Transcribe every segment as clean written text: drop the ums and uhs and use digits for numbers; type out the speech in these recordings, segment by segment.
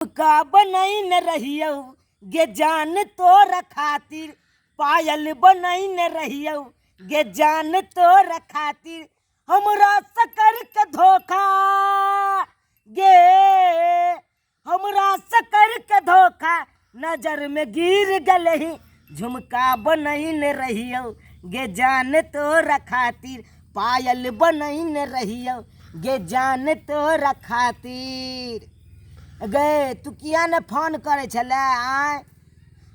का बनई न रहियो गे जान तोर खातिर, पायल बनई न रहियो गे जान तोर खातिर, हमरा सकर के धोखा गे, हमरा सकर के धोखा नजर में गिर गलही, झुमका बनई न रहियो गे जान तोर खातिर, पायल बनई न रहियो गे जान तोर खातिर। गे तू किया ने फोन करे छले आय,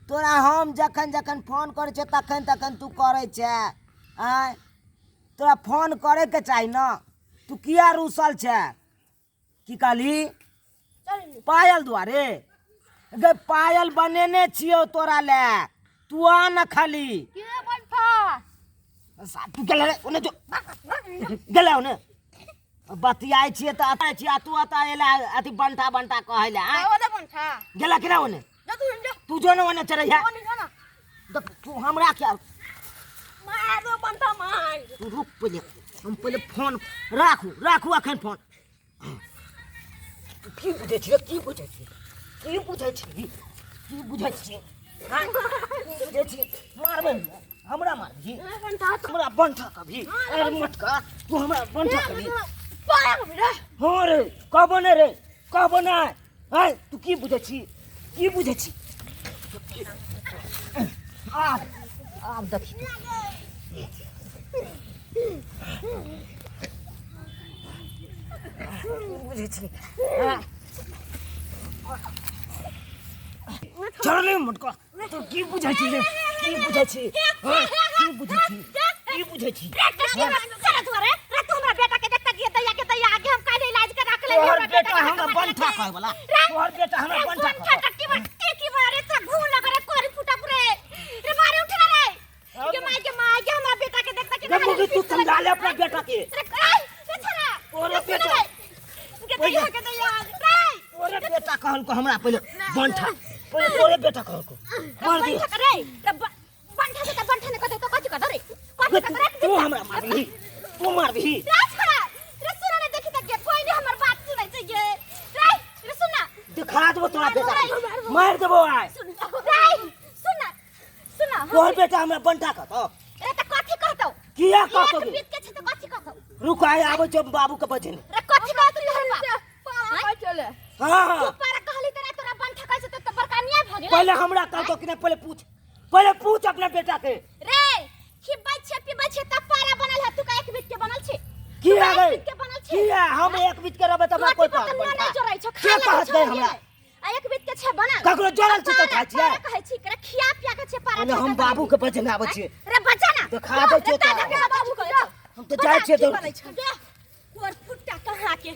तोरा हम जखन जखन फोन करे छे तखन तखन तू करे छे आय, तोरा फोन करे के चाही ना, तू किया रूसल छे? की कहली? पायल दुआरे? गे पायल बनेने छियो तोरा ले, तू आ न खाली। तू गेले रे ओने जो गेले ओने बतियाई छिए त आता छिए तू आता एला अथी बंठा बंठा कहले आ ओने बंठा गेला कि ना ओने तू जो न ओने चले जा तू हमरा क्या मारो बंठा मार तू रुक पहिले हम पहिले फोन राखू अखन फोन की बुझे छी की बुझे छी हां बुझे छी मारबे हमरा मार भी हमरा बंठा कभी अरे मटका तू हमरा बंठा कभी हो रे कब ने हाय तू की बुझे छी आ देखी बुझे छी चले मटका तू की बुझे छी तोहर बेटा हमरा बंठा कहे वाला तोहर बेटा हमरा बंठा टट्टी बट्टी की बड़ा रे त घून लग रे कोरी फुटा पुरे रे मारे उठ ना रे के माय के हमरा बेटा के देखता के मुझे तू समझा ले अपना बेटा के रे छोरा तोरे बेटा के दिया के दया रे तोरे बेटा कहल को हमरा पहले बंठा पहले तोरे बेटा कहल को मार दी रे बंठा से त बंठा ने कते तो कथि कर रे तू हमरा मार दी दिखा दो तोरा बेटा मार देबो आय सुना तोहर बेटा हमरा बंठा कहतो रे त कथि कहतो किया कहतो बीत के छ त कथि कहतो रुक आय आबै छ बाबू के बजन रे कथि कहतो तोहर बाप चले हां तू पारा कहली तोरा बंठा कहै छ त बड़का न्याय भ गेल पहले हमरा कहतो कि पहले पूछ अपना बेटा के रे खिबै छे त पारा बनल है तू का एक बीत के बनल छे किया गई किया हम एक बीत के रहबे त हमरा कोई बात नहीं जोरै छ के कहत गई हमरा एक बीत के छे बनल ककरो जोरल छ त खाइ छियै कहै छी करे खिया पिया के छे पारा हम बाबू के बजन आबै छी रे बजाना दिखा दे छे त बाबू के हम तो जाय छे तो तोर फुट्टा कहां के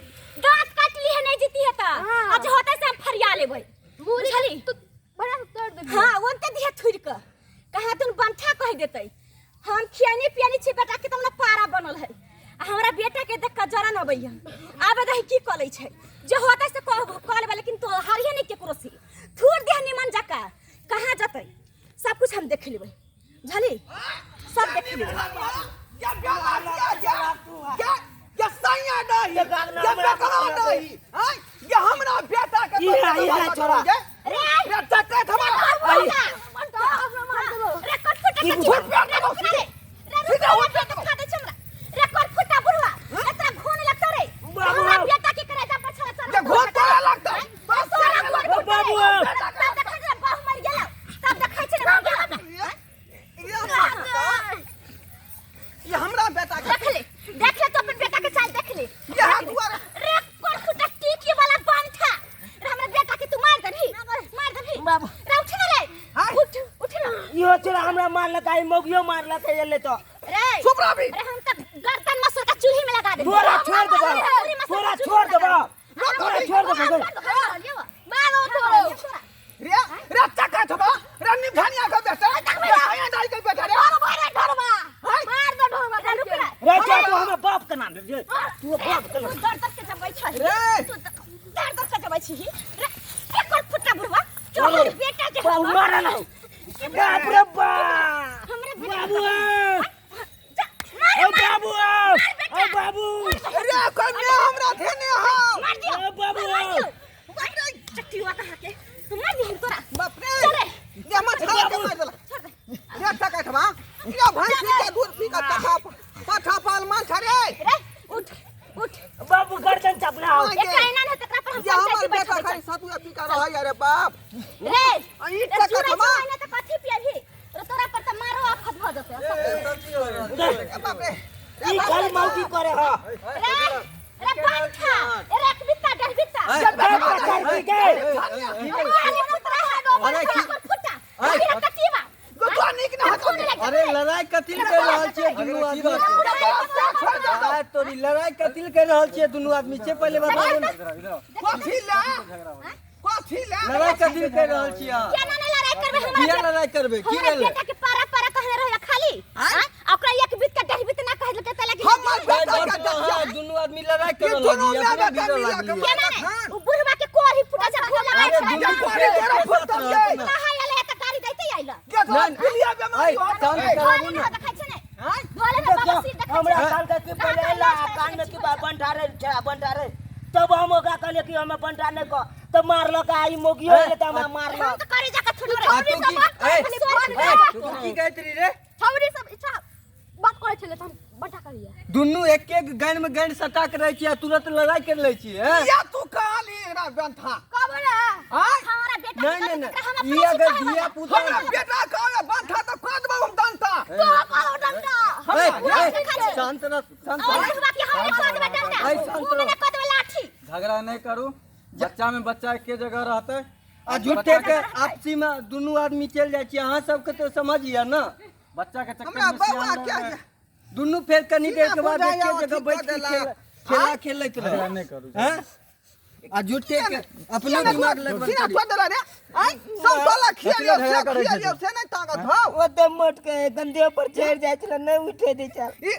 दांत काट ली है नहीं जीती है त आज होतै से हम फरिया लेबै बुझली तू बड़ा कर दे हां ओनते दिया थुर के कहां तू बंठा कह देतै हम खियानी पियानी छे बेटा के तुमने पारा बनल है हमरा बेटा के देख के जरा न अबैया आबे दही की कलै छै जे होतै से कॉल वाले लेकिन तो हारिए नहीं केकरो से थूर दे निमन जका कहां जतै सब कुछ हम देख लेबै झली सब देख लेबै ये सैया नहीं ये बेकरा नहीं हां ये हमरा बेटा के ये छोरा रे बेटा के थमा रे कट फुटा के सीधा हो बेटा खा दे हमरा रे कट फुटा बुढ़वा एतना खून लगता रे हमरा बेटा के करे जा पछला चल ये घोट तोरा लगता बाबू तब देखै छै बाहु मर गेल तब देखै छै ये हमरा बेटा के देख ले तो अपन बेटा के चाल देख ले ये दुआर रे कट फुटा टीकी वाला बंठा रे हमरा बेटा के तू मार दही बाबू रे उठ ना रे उठ ना यो चला हमरा मार लगाई मोगियो मार लके एले तो रे चुप रह भी अरे हम त गर्दन मसल का चूल्ही में लगा दे छोड़ देबो मारो छोड़ो रे चक्का थबा रे निभानिया के बेटा आया डाल के बेटा रे ढोरवा मार दो ढोरवा रुक रे तो हमरा बाप के नाम दे तू बाप के नाम दर्द के जबै छ रे तू दर्द के जबै छी रे एक फुटा बुढ़वा चोर बेटा के बाबू मारा ना बाप रे बाप हमरा बाबू ओ बाबू रे कन्या हमरा धेने हो मार दियो बाबू चट्टी बुढ़वा कहा के तुम मार दी तोरा बाप रे चले ये मत छाड़ के मार देला छोड़ दे ये टका ठवा ये भैंस के दूध पी का टका पाठा पाल मान छड़े रे उठ उठ बाबू गर्दन चपना हो एक आईना न तकरा पर हम ये हमर पंचायती बेटा बैठा खाली सतुआ पी का रह अरे बाप रे ई टका ठवा आईना त कथि पियाही रे तोरा पर त मारो आफत भ जते बाप रे ई खाली मौकी करे हां रे रे पंखा रे एक बित्ता डेढ़ बित्ता कर के अरे फुटा अरे कटीवा तो निक न हतो अरे लड़ाई कतिल कर रहल छियै दुनू आदमी आ तोरी लड़ाई कतिल कर रहल छियै दुनू आदमी से पहले बताओ कथि ले लड़ाई कतिल कर रहल छियै केना नहीं लड़ाई करबे हमरा किया लड़ाई करबे की हमरा रे बेटा के पारा पारा कहले रहया खाली हां ओकरा एक बित का डेढ़ बित ना कहले के तला के हमर बेटा का हां दुनू आदमी लड़ाई कर ये रहल दोनों छियै अपना लड़का भी मिला के लड़ाई केना नहीं उ बुढ़वा के कोरी फुटा से भोला अरे लगाई दुनू छा के तेरा फुटा ना आइले त गाड़ी दैते आइला के तो पिलिया बेमारी हो शांत भोले कराबू ना ना देखाइ छै ने भोले ना बाबा सिर देखाइ हमरा छै साल के पहले ला कान में की बंटारे छा बंटारे तब हम ओकरा कहले कि हमें बंटा नहीं को तो मारलो का आई मोगियो ले त हम मारलो हम त करे जाके छोड़ आ तू की तू की कहत रही रे छौरी सब इच्छा बात करे छले त हम बटा करिए दुनू एक एक गन में गन सटा के रह छियै तुरंत लड़ाई कर ले छियै या तू काली रा बंथा कब रे हां हमारा बेटा नहीं ई अगर दिया पुता हमरा बेटा का बंथा तो खोद हम दंता तो कहो डंडा शांत रह शांत और रह बाकी हम खोद में डंडा ऐ शांत रहो। मैंने खोद में लाठी झगड़ा नहीं करू बच्चा में बच्चा के जगह रहते आ झूठे के आपसी में दुनू आदमी चल जाय छी अहाँ सबके तो समझिए ना बच्चा के चक्कर हमरा में बाबा सियान क्या रहे। दुनू फेर कनी देर के बाद बुझाया एक जगह ठीक बैठ के कर देला। खेला खेलैत झगड़ा रहे नहीं करू हैं आ झूठे के अपना दिमाग लगबल सीना करी खोद रे आई सब साला खिया से नहीं ताकत हो ओ त मोट के गंदे पर चढ़ जाय छले नहीं उठे दे चल ई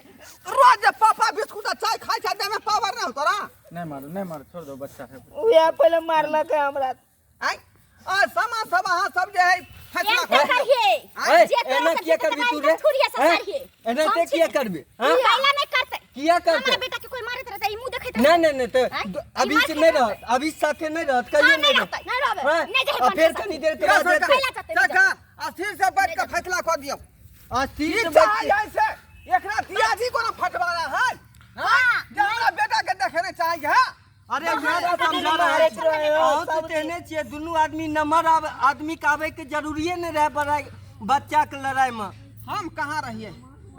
रोज पापा बिस्कुट चाय खाई छा दे में पावर ना तोरा नहीं मारो छोड़ दो बच्चा है उया पहले मारला के हमरा आई आ समा सब हां सब जे है फैसला ये तो करिए ए, एना किया करबी तू रे थोड़ी ऐसा हैं? करिए एना ते किया करबी हां पहला नहीं करते किया करते हमारा बेटा के कोई मारत रहता है मुंह देखत नहीं तो हैं? अभी दिमाग से के नहीं तरफ रहत अभी साथे नहीं रहत कहिए नहीं नहीं रहता नहीं रहबे हैं? नहीं जाए आ फिर कनी देर के बाद पहला देते चाहते नहीं काका अस्थिर से बैठ के फैसला कर दियो आज तीन ई से चाय बैठ ऐसे एकरा तियाजी को ना फटवाना है हां जे हमरा बेटा के देखे चाहिए है अरे यार समझा रहे हो तो कहने छिए दुनू आदमी नंबर आदमी के आवे के जरूरी नहीं रहे बड़ा बच्चा के लड़ाई में हम कहां रहिए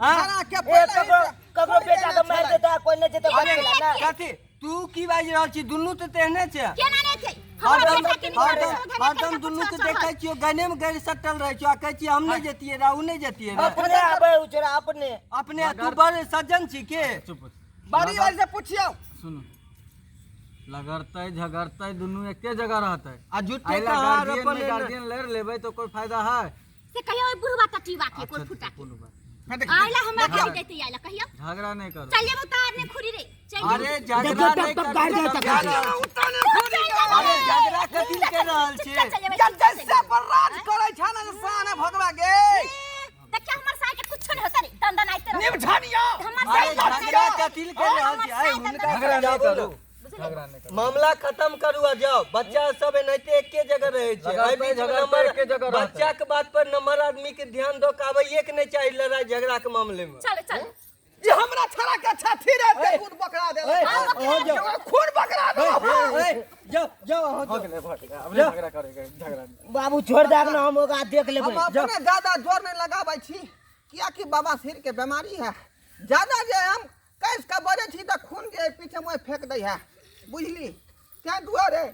हां खाना के ए पहले ककरो बेटा के मार देता कोई नहीं जेते अरे बचला ना कथी तू की बाज रहल छी दुनू तो तेहने छै केना नहीं थे हमारा बेटा के हरदम दुनू के देखै छियो गने में गन सटल रहै छियो आ कहै छी हम नहीं जतिए रे उ नहीं जतिए रे अपने आबे उचरा अपने अपने तू बड़ सज्जन छी के चुप बारी वाली से पूछियो सुनो लगरते झगड़ते दोनों एके जगह रहते आ झूठे आइला कहां गार्जियन अपन में गार्जियन लड़ लेबै तो कोई फायदा है से कहियो ओइ बुढ़वा टटीवा के कोई फुटा के कोनो बात आइला हमरा गाड़ी देते आइला कहियो झगड़ा नहीं करू चल जेबो तारने खुरी रे चल अरे झगड़ा नहीं कर उताने खुदी अरे झगड़ा कथी के रहल छी जैसे पर राज करे छ ना साने भगवा गे देखिए हमर साई के कुछ नहीं होता रे दंडन आइते रह निमझानियो हमर अरे झगड़ा कथी के रहल छी आइ हुनका झगड़ा नहीं समझाबो करू ना। झगड़ा नहीं करू मामला खत्म करू आ जाओ बच्चा सब एनाहिते एके जगह रहे छै लगातार एहि बीच में झगड़ा नंबर एके जगह रहतै। बच्चा के बात पर नंबर आदमी के ध्यान दो के आबैये के नहीं चाहिए लड़ाई झगड़ा के मामले में चल चल जे हमरा छड़ा के छाती रे ते खुद बकरा दे हो जाओ खुद बकरा दे जाओ जाओ हो भाग ले अब नहीं झगड़ा करेगा झगड़ा नहीं। बाबू छोड़ दे ना हम ओकरा देख लेबै हम अपने ज्यादा जोर नहीं लगाबै छी किया कि बाबा सिर के बीमारी है ज्यादा जे हम कैस का बजे छी त खून के पीछे में फेंक दै है बुझली क्या दुआ रे